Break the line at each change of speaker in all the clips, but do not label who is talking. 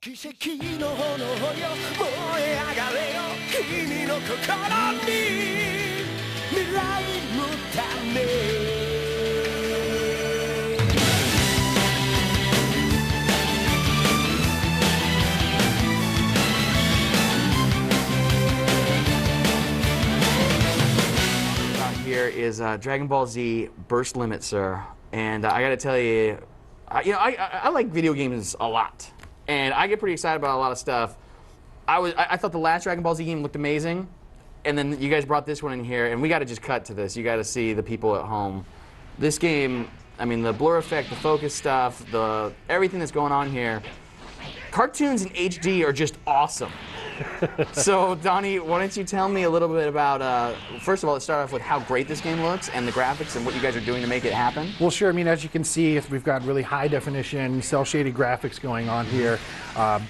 奇跡の炎よ燃え上がれよ君の心に未来のため
Here is Dragon Ball Z Burst Limit, sir. And I got to tell you, I like video games a lot, and I get pretty excited about a lot of stuff. I thought the last Dragon Ball Z game looked amazing, and then you guys brought this one in here, and we got to just cut to this. You got to see the people at home. This game, I mean, the blur effect, the focus stuff, everything that's going on here. Cartoons in HD are just awesome. So, Donnie, why don't you tell me a little bit about, first of all, let's start off with how great this game looks and the graphics and what you guys are doing to make it happen.
Well, sure. I mean, as you can see, we've got really high definition, cel-shaded graphics going on here.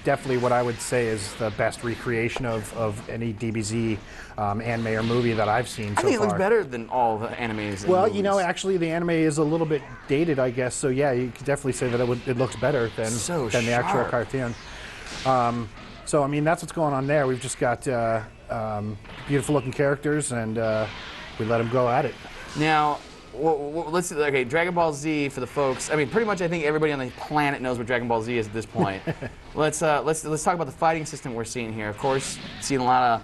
Definitely what I would say is the best recreation of any DBZ anime or movie that I've seen so far.
I think it looks better than all the animes.
Well, you know, actually the anime is a little bit dated, I guess. So, yeah, you could definitely say that it looks better than the actual cartoon. So, I mean, that's what's going on there. We've just got beautiful looking characters, and we let them go at it.
Now, okay, Dragon Ball Z for the folks. I mean, pretty much I think everybody on the planet knows what Dragon Ball Z is at this point. Let's talk about the fighting system we're seeing here. Of course, seeing a lot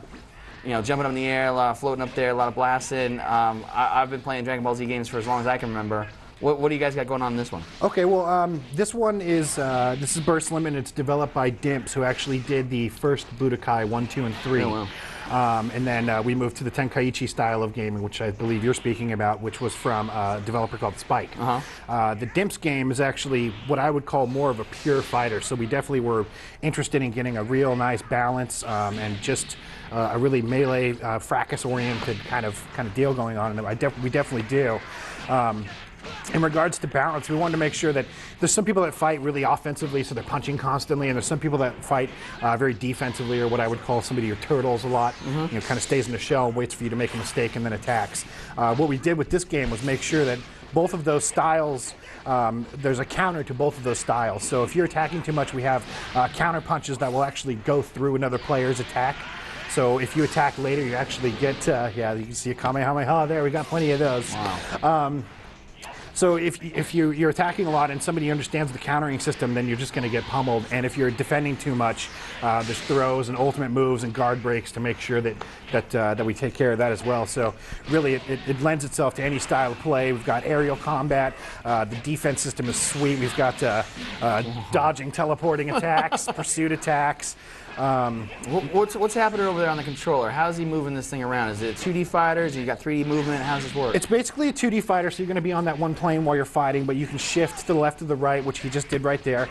of, jumping up in the air, a lot of floating up there, a lot of blasting. I've been playing Dragon Ball Z games for as long as I can remember. What do you guys got going on in this one?
Okay, well, this one is this is Burst Limit. It's developed by Dimps, who actually did the first Budokai 1, 2, and 3.
Oh, wow.
And then we moved to the Tenkaichi style of gaming, which I believe you're speaking about, which was from a developer called Spike. The Dimps game is actually what I would call more of a pure fighter. So we definitely were interested in getting a real nice balance and just a really melee, fracas-oriented kind of deal going on. And we definitely do. In regards to balance, we wanted to make sure that there's some people that fight really offensively, so they're punching constantly, and there's some people that fight very defensively, or what I would call somebody who turtles a lot, kind of stays in the shell, waits for you to make a mistake, and then attacks. What we did with this game was make sure that both of those styles, there's a counter to both of those styles. So if you're attacking too much, we have counter punches that will actually go through another player's attack. So if you attack later, you actually get, yeah, you can see a Kamehameha there. We got plenty of those.
Wow.
So if you're attacking a lot and somebody understands the countering system, then you're just going to get pummeled. And if you're defending too much, there's throws and ultimate moves and guard breaks to make sure that we take care of that as well. So really, it lends itself to any style of play. We've got aerial combat. The defense system is sweet. We've got dodging, teleporting attacks, pursuit attacks.
What's happening over there on the controller? How's he moving this thing around? Is it 2D fighters? You got 3D movement? How does this work?
It's basically a 2D fighter, so you're going to be on that one plane while you're fighting, but you can shift to the left or the right, which he just did right there,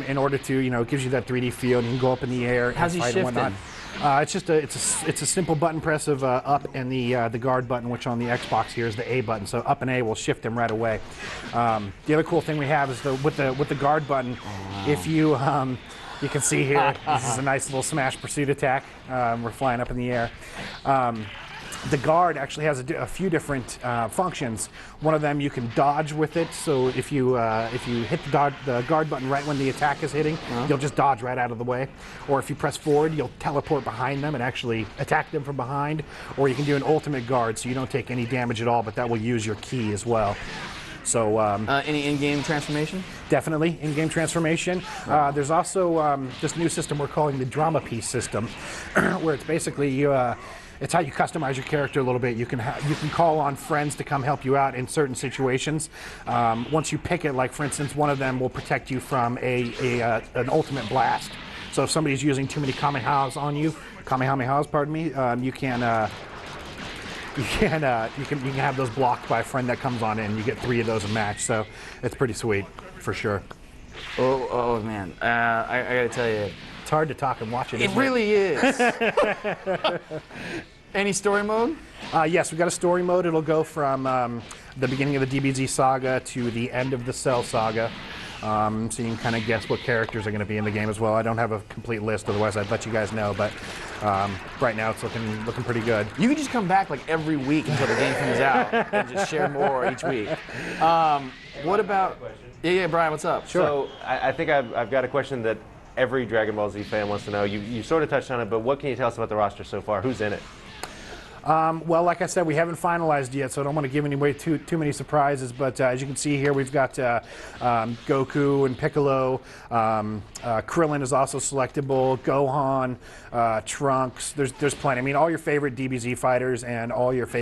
in order to, it gives you that 3D feel, and you can go up in the air and fight and whatnot. It's just it's a simple button press of up and the guard button, which on the Xbox here is the A button. So up and A will shift him right away. The other cool thing we have is with the guard button, if you you can see here, this is a nice little smash pursuit attack. We're flying up in the air. The guard actually has a few different functions. One of them, you can dodge with it. So if you hit the guard button right when the attack is hitting, you'll just dodge right out of the way. Or if you press forward, you'll teleport behind them and actually attack them from behind. Or you can do an ultimate guard, so you don't take any damage at all, but that will use your ki as well. So
any in-game transformation?
Definitely in-game transformation. There's also this new system we're calling the drama piece system, where it's basically it's how you customize your character a little bit. You can call on friends to come help you out in certain situations. Once you pick it, like for instance, one of them will protect you from an ultimate blast. So if somebody's using too many Kamehamehas, pardon me, you can have those blocked by a friend that comes on in. You get 3 of those a match, so it's pretty sweet for sure.
Oh man, I gotta tell you,
it's hard to talk and watch it.
It really is. Any story mode?
Yes, we've got a story mode. It'll go from the beginning of the DBZ saga to the end of the Cell saga. So you can kind of guess what characters are going to be in the game as well. I don't have a complete list, otherwise I'd let you guys know, but right now it's looking pretty good.
You can just come back like every week until the game comes out and just share more each week. What about... Yeah, Brian, what's up?
Sure.
So I think I've got a question that every Dragon Ball Z fan wants to know. You sort of touched on it, but what can you tell us about the roster so far? Who's in it?
Well, like I said, we haven't finalized yet, so I don't want to give away too many surprises. But as you can see here, we've got Goku and Piccolo. Krillin is also selectable. Gohan, Trunks. There's plenty. I mean, all your favorite DBZ fighters and all your favorite